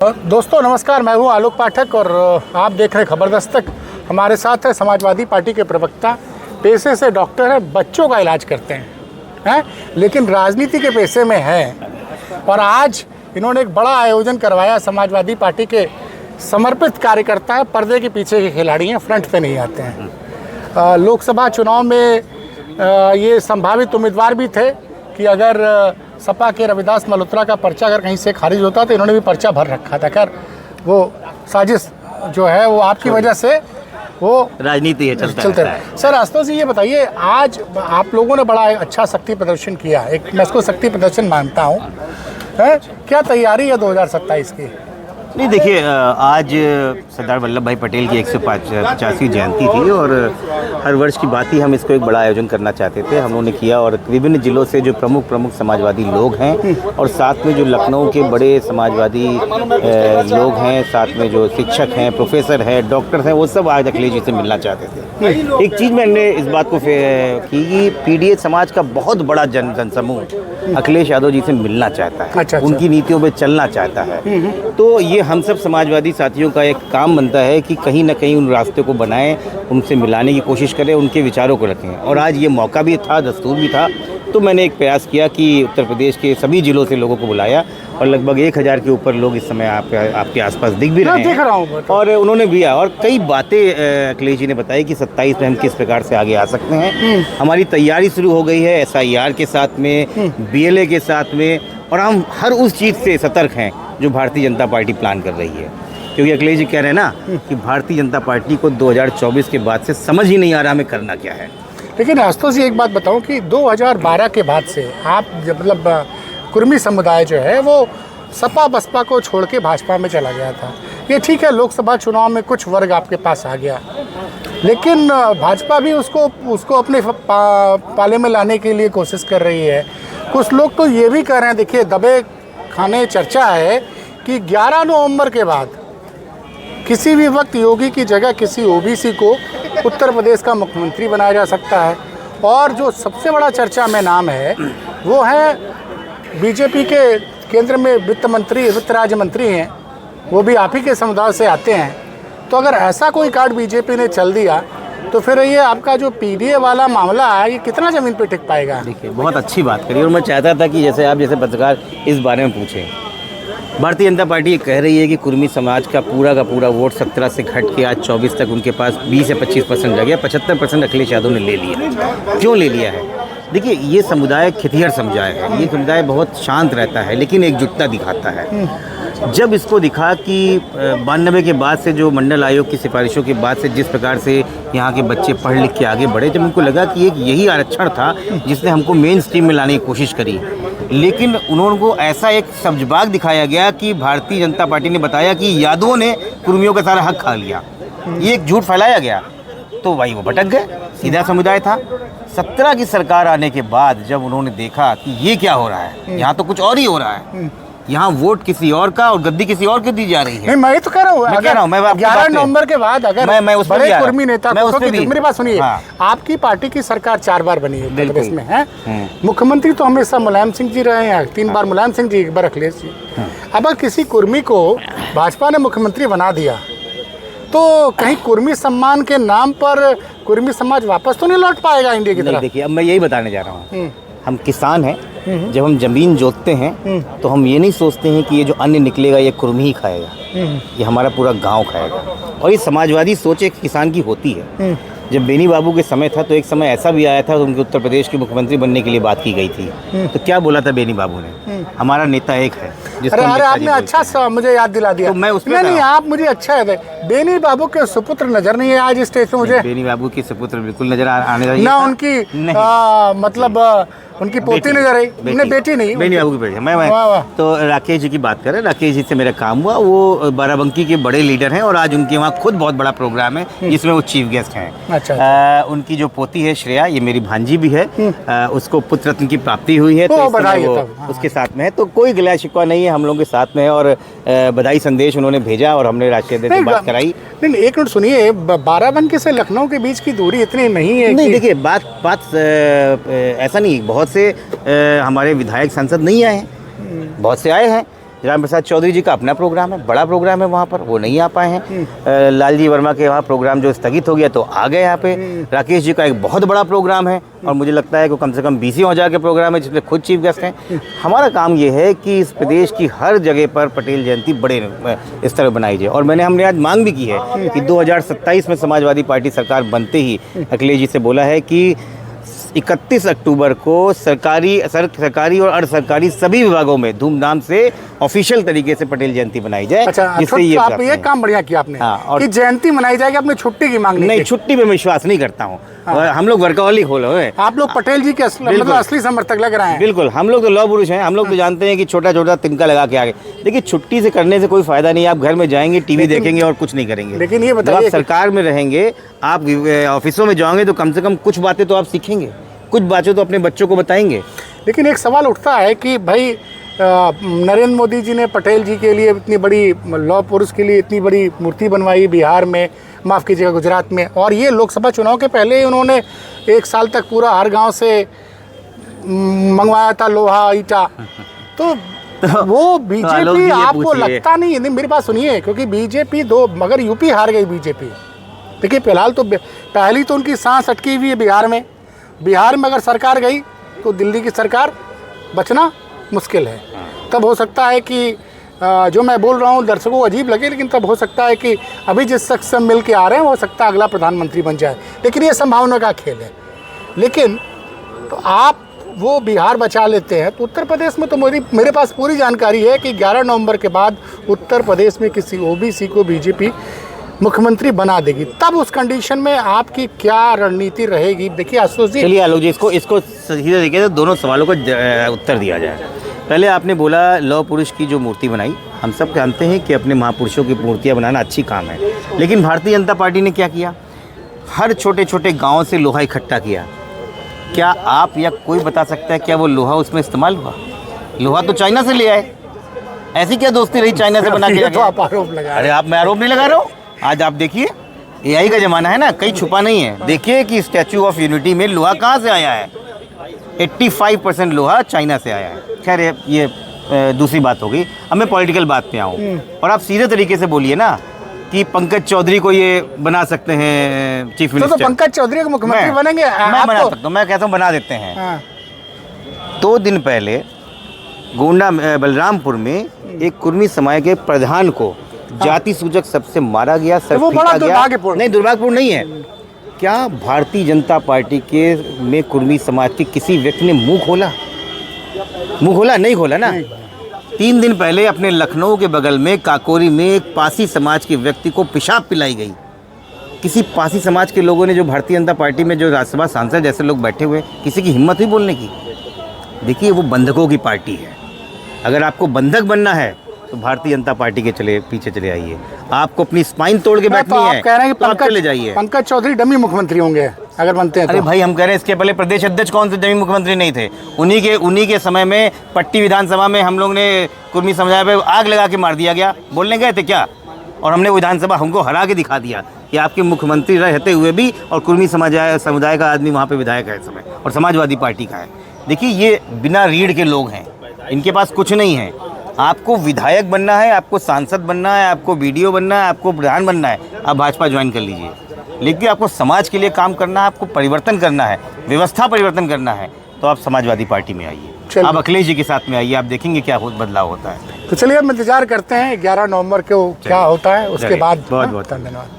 दोस्तों नमस्कार, मैं हूं आलोक पाठक और आप देख रहे हैं खबर दस्तक। हमारे साथ है समाजवादी पार्टी के प्रवक्ता, पेशे से डॉक्टर है, बच्चों का इलाज करते हैं लेकिन राजनीति के पेशे में हैं। और आज इन्होंने एक बड़ा आयोजन करवाया। समाजवादी पार्टी के समर्पित कार्यकर्ता है, पर्दे के पीछे के खिलाड़ी हैं, फ्रंट पे नहीं आते हैं। लोकसभा चुनाव में ये संभावित उम्मीदवार भी थे कि अगर सपा के रविदास मल्होत्रा का पर्चा अगर कहीं से खारिज होता तो इन्होंने भी पर्चा भर रखा था। खैर वो साजिश जो है वो आपकी वजह से वो राजनीति है चलता है। सर आशुतोष जी, ये बताइए, आज आप लोगों ने बड़ा अच्छा शक्ति प्रदर्शन किया। एक मैं इसको शक्ति प्रदर्शन मानता हूँ। क्या तैयारी है 2027 की? नहीं, देखिए, आज सरदार वल्लभ भाई पटेल की 150वीं जयंती थी और हर वर्ष की बात ही हम इसको एक बड़ा आयोजन करना चाहते थे। हम लोगों ने किया और विभिन्न जिलों से जो प्रमुख समाजवादी लोग हैं और साथ में जो लखनऊ के बड़े समाजवादी लोग हैं, साथ में जो शिक्षक हैं, प्रोफेसर हैं, डॉक्टर हैं, वो सब आज अखिलेश जी से मिलना चाहते थे। एक चीज़ मैंने इस बात को की कि पीडीए समाज का बहुत बड़ा जनसमूह अखिलेश यादव जी से मिलना चाहता है। अच्छा। उनकी नीतियों पर चलना चाहता है। तो ये हम सब समाजवादी साथियों का एक काम बनता है कि कहीं ना कहीं उन रास्ते को बनाएं, उनसे मिलाने की कोशिश करें, उनके विचारों को रखें। और आज ये मौका भी था, दस्तूर भी था, तो मैंने एक प्रयास किया कि उत्तर प्रदेश के सभी जिलों से लोगों को बुलाया और लगभग 1000 के ऊपर लोग इस समय आपके आसपास दिख भी रहे हैं। और उन्होंने भी और कई बातें अखिलेश जी ने बताई कि 27 में हम किस प्रकार से आगे आ सकते हैं। हमारी तैयारी शुरू हो गई है SIR के साथ में, BLA के साथ में, और हम हर उस चीज़ से सतर्क हैं जो भारतीय जनता पार्टी प्लान कर रही है। क्योंकि अखिलेश जी कह रहे हैं ना कि भारतीय जनता पार्टी को 2024 के बाद से समझ ही नहीं आ रहा हमें करना क्या है। लेकिन आशुतोष जी, एक बात बताऊं कि 2012 के बाद से आप मतलब कुर्मी समुदाय जो है वो सपा बसपा को छोड़ के भाजपा में चला गया था। ये ठीक है, लोकसभा चुनाव में कुछ वर्ग आपके पास आ गया, लेकिन भाजपा भी उसको अपने पाले में लाने के लिए कोशिश कर रही है। कुछ लोग तो ये भी कह रहे हैं, देखिए दबे खाने चर्चा है कि 11 नवंबर के बाद किसी भी वक्त योगी की जगह किसी OBC को उत्तर प्रदेश का मुख्यमंत्री बनाया जा सकता है। और जो सबसे बड़ा चर्चा में नाम है वो है बीजेपी के केंद्र में वित्त राज्य मंत्री हैं, वो भी आप ही के समुदाय से आते हैं। तो अगर ऐसा कोई कार्ड बीजेपी ने चल दिया तो फिर ये आपका जो पीडीए वाला मामला है ये कितना ज़मीन पे टिक पाएगा? देखिए, बहुत अच्छी बात करी और मैं चाहता था कि जैसे आप जैसे पत्रकार इस बारे में पूछें। भारतीय जनता पार्टी कह रही है कि कुर्मी समाज का पूरा वोट 17 से घट के आज 24 तक उनके पास 20 से 25% रह गया। 75% अखिलेश यादव ने ले लिया। क्यों ले लिया है? देखिए, ये समुदाय खिथियर समुदाय है, ये समुदाय बहुत शांत रहता है लेकिन एकजुटता दिखाता है। जब इसको दिखा कि 92 के बाद से जो मंडल आयोग की सिफारिशों के बाद से जिस प्रकार से यहाँ के बच्चे पढ़ लिख के आगे बढ़े, जब उनको लगा कि एक यही आरक्षण था जिसने हमको मेन स्ट्रीम में लाने की कोशिश करी, लेकिन उनको ऐसा एक सब्जबाग दिखाया गया कि भारतीय जनता पार्टी ने बताया कि यादवों ने कुर्मियों का सारा हक खा लिया। ये एक झूठ फैलाया गया, तो भाई वो भटक गए। सीधा समुदाय था। 17 की सरकार आने के बाद जब उन्होंने देखा कि ये क्या हो रहा है, यहाँ तो कुछ और ही हो रहा है, यहाँ वोट किसी और का और गद्दी किसी और की दी जा रही है। नहीं, मैं तो कह रहा हूँ 11 नवंबर के बाद अगर मैं बड़े कुर्मी नेता मेरी बात सुनिए। हाँ। आपकी पार्टी की सरकार 4 बार बनी है प्रदेश में, है मुख्यमंत्री तो हमेशा मुलायम सिंह जी रहे हैं, 3 बार मुलायम सिंह जी, 1 बार अखिलेश जी। अब अगर किसी कुर्मी को भाजपा ने मुख्यमंत्री बना दिया तो कहीं कुर्मी सम्मान के नाम पर कुर्मी समाज वापस तो नहीं लौट पाएगा इंडिया की तरफ? देखिए, अब मैं यही बताने जा रहा हूँ। हम किसान हैं, जब हम जमीन जोतते हैं तो हम ये नहीं सोचते हैं कि ये जो अन्न निकलेगा ये कुर्मी ही खाएगा, ये हमारा पूरा गांव खाएगा। और ये समाजवादी सोच एक किसान की होती है। जब बेनी बाबू के समय था तो एक समय ऐसा भी आया था तो उनके उत्तर प्रदेश के मुख्यमंत्री बनने के लिए बात की गई थी। तो क्या बोला था बेनी बाबू ने? हमारा नेता एक है। अरे आपने अच्छा मुझे याद दिला दिया। तो मैं नहीं, आप मुझे अच्छा है। बेनी बाबू के सुपुत्र नजर नहीं है आज स्टेज पे मुझे। बेनी बाबू की सुपुत्र बिल्कुल नजर आने रही ना, उनकी मतलब उनकी पोती नजर आई, उन्हें बेटी नहीं, बेनी बाबू की बेटी। मैं तो राकेश जी की बात करें, राकेश जी से मेरा काम हुआ। वो बाराबंकी के बड़े लीडर हैं और आज उनके वहाँ खुद बहुत बड़ा प्रोग्राम है जिसमें वो चीफ गेस्ट हैं। अच्छा। उनकी जो पोती है श्रेया, ये मेरी भांजी भी है, उसको पुत्र रत्न की प्राप्ति हुई है, तो उसके साथ में है। तो कोई गिला शिकवा नहीं है, हम लोगों के साथ में है और बधाई संदेश उन्होंने भेजा और हमने राष्ट्रीय अध्यक्ष से बात कराई। नहीं, एक मिनट सुनिए, बाराबंकी से लखनऊ के बीच की दूरी इतनी नहीं है। नहीं, देखिए, बात ऐसा नहीं, बहुत से हमारे विधायक सांसद नहीं आए हैं, बहुत से आए हैं, राम प्रसाद चौधरी जी का अपना प्रोग्राम है, बड़ा प्रोग्राम है वहाँ पर, वो नहीं आ पाए हैं। लालजी वर्मा के वहाँ प्रोग्राम जो स्थगित हो गया तो आ गए यहाँ पे। राकेश जी का एक बहुत बड़ा प्रोग्राम है और मुझे लगता है कि कम से कम 20,000 के प्रोग्राम है जिसमें खुद चीफ गेस्ट हैं। हमारा काम ये है कि इस प्रदेश की हर जगह पर पटेल जयंती बड़े स्तर पर बनाई जाए और हमने आज मांग भी की है कि 2027 में समाजवादी पार्टी सरकार बनते ही अखिलेश जी से बोला है कि 31 अक्टूबर को सरकारी और अर्ध सरकारी सभी विभागों में धूमधाम से ऑफिशियल तरीके से पटेल जयंती मनाई जाए। अच्छा, आप ये काम बढ़िया किया आपने। हाँ, और कि जयंती मनाई जाएगी, आपने छुट्टी की मांग नहीं, छुट्टी पे विश्वास नहीं करता हूँ। और हम लोग वर्कहॉलिक हो रहे हैं। आप लोग पटेल जी के असली समर्थक लग रहे हैं। बिल्कुल, हम लोग तो लौह पुरुष हैं, हम लोग तो जानते हैं कि छोटा छोटा तिनका लगा के आगे। देखिए, छुट्टी से करने से कोई फायदा नहीं है। आप घर में जाएंगे, टीवी देखेंगे और कुछ नहीं करेंगे। लेकिन ये बताइए, आप सरकार में रहेंगे, आप ऑफिसों में जाओगे तो कम से कम कुछ बातें तो आप सीखेंगे, कुछ बातें तो अपने बच्चों को बताएंगे। लेकिन एक सवाल उठता है कि भाई नरेंद्र मोदी जी ने पटेल जी के लिए इतनी बड़ी, लौह पुरुष के लिए इतनी बड़ी मूर्ति बनवाई बिहार में, माफ़ कीजिएगा गुजरात में, और ये लोकसभा चुनाव के पहले ही उन्होंने 1 साल तक पूरा हर गांव से मंगवाया था लोहा ईटा। तो वो बीजेपी आपको लगता नहीं है? मेरी बात सुनिए, क्योंकि बीजेपी मगर यूपी हार गई बीजेपी। देखिए, फिलहाल तो पहली तो उनकी सांस अटकी हुई है बिहार में। बिहार में अगर सरकार गई तो दिल्ली की सरकार बचना मुश्किल है। तब हो सकता है कि जो मैं बोल रहा हूँ दर्शकों को अजीब लगे, लेकिन तब हो सकता है कि अभी जिस शख्स से मिल के आ रहे हैं हो सकता है अगला प्रधानमंत्री बन जाए। लेकिन ये संभावना का खेल है। लेकिन तो आप वो बिहार बचा लेते हैं तो उत्तर प्रदेश में तो मेरे पास पूरी जानकारी है कि 11 नवंबर के बाद उत्तर प्रदेश में किसी ओबीसी को बीजेपी मुख्यमंत्री बना देगी। तब उस कंडीशन में आपकी क्या रणनीति रहेगी? देखिए आशुतोष जी, चलिए आलोक जी, इसको सीधे तरीके से दोनों सवालों को उत्तर दिया जाए। पहले आपने बोला लौह पुरुष की जो मूर्ति बनाई, हम सब जानते हैं कि अपने महापुरुषों की मूर्तियाँ बनाना अच्छी काम है, लेकिन भारतीय जनता पार्टी ने क्या किया? हर छोटे छोटे गाँव से लोहा इकट्ठा किया। क्या आप या कोई बता सकता है क्या वो लोहा उसमें इस्तेमाल हुआ? लोहा तो चाइना से ले आए। ऐसी क्या दोस्ती रही चाइना से बना के? तो आप आरोप लगा। अरे आप, मैं आरोप नहीं लगा रहा हूँ। आज आप देखिए, एआई का ज़माना है ना, कहीं छुपा नहीं है। देखिए कि स्टैचू ऑफ यूनिटी में लोहा कहाँ से आया है? 85% लोहा चाइना से आया है। खैर ये दूसरी बात हो गई। अब मैं पॉलिटिकल बात पे आऊँ और आप सीधे तरीके से बोलिए ना कि पंकज चौधरी को ये बना सकते हैं चीफ मिनिस्टर। तो पंकज चौधरी को मुख्यमंत्री बनेंगे? मैं बना सकता हूँ, मैं कहता हूँ बना देते हैं। हाँ। 2 दिन पहले गोंडा बलरामपुर में एक कुर्मी समाज के प्रधान को जाति सूचक सबसे मारा गया, सर फीका गया। नहीं, दुर्भाग्यपूर्ण नहीं है। क्या भारतीय जनता पार्टी के में कुर्मी समाज के किसी व्यक्ति ने मुंह खोला? नहीं खोला ना। 3 दिन पहले अपने लखनऊ के बगल में काकोरी में एक पासी समाज के व्यक्ति को पेशाब पिलाई गई। किसी पासी समाज के लोगों ने, जो भारतीय जनता पार्टी में जो राज्यसभा सांसद जैसे लोग बैठे हुए, किसी की हिम्मत हुई बोलने की? देखिए, वो बंधकों की पार्टी है। अगर आपको बंधक बनना है तो भारतीय जनता पार्टी के पीछे चले आइए। आपको अपनी स्पाइन तोड़ के बैठनी है, आप कह रहे हैं कि पंकज ले जाइए। पंकज चौधरी डमी मुख्यमंत्री होंगे अगर बनते हैं तो। अरे भाई, हम कह रहे हैं इसके पहले प्रदेश अध्यक्ष कौन से डमी मुख्यमंत्री नहीं थे? उन्हीं के समय में पट्टी विधानसभा में हम लोग ने कुर्मी समुदाय पे आग लगा के मार दिया गया। बोलने गए थे क्या? और हमने विधानसभा हमको हरा के दिखा दिया कि आपके मुख्यमंत्री रहते हुए भी और कुर्मी समुदाय का आदमी वहाँ पे विधायक है इस समय, और समाजवादी पार्टी का है। देखिए, ये बिना रीढ़ के लोग हैं, इनके पास कुछ नहीं है। आपको विधायक बनना है, आपको सांसद बनना है, आपको बीडीओ बनना है, आपको प्रधान बनना है, आप भाजपा ज्वाइन कर लीजिए। लेकिन आपको समाज के लिए काम करना है, आपको परिवर्तन करना है, व्यवस्था परिवर्तन करना है, तो आप समाजवादी पार्टी में आइए। आप अखिलेश जी के साथ में आइए, आप देखेंगे क्या बदलाव होता है। तो चलिए, हम इंतजार करते हैं 11 नवंबर को क्या होता है, उसके बाद। बहुत धन्यवाद।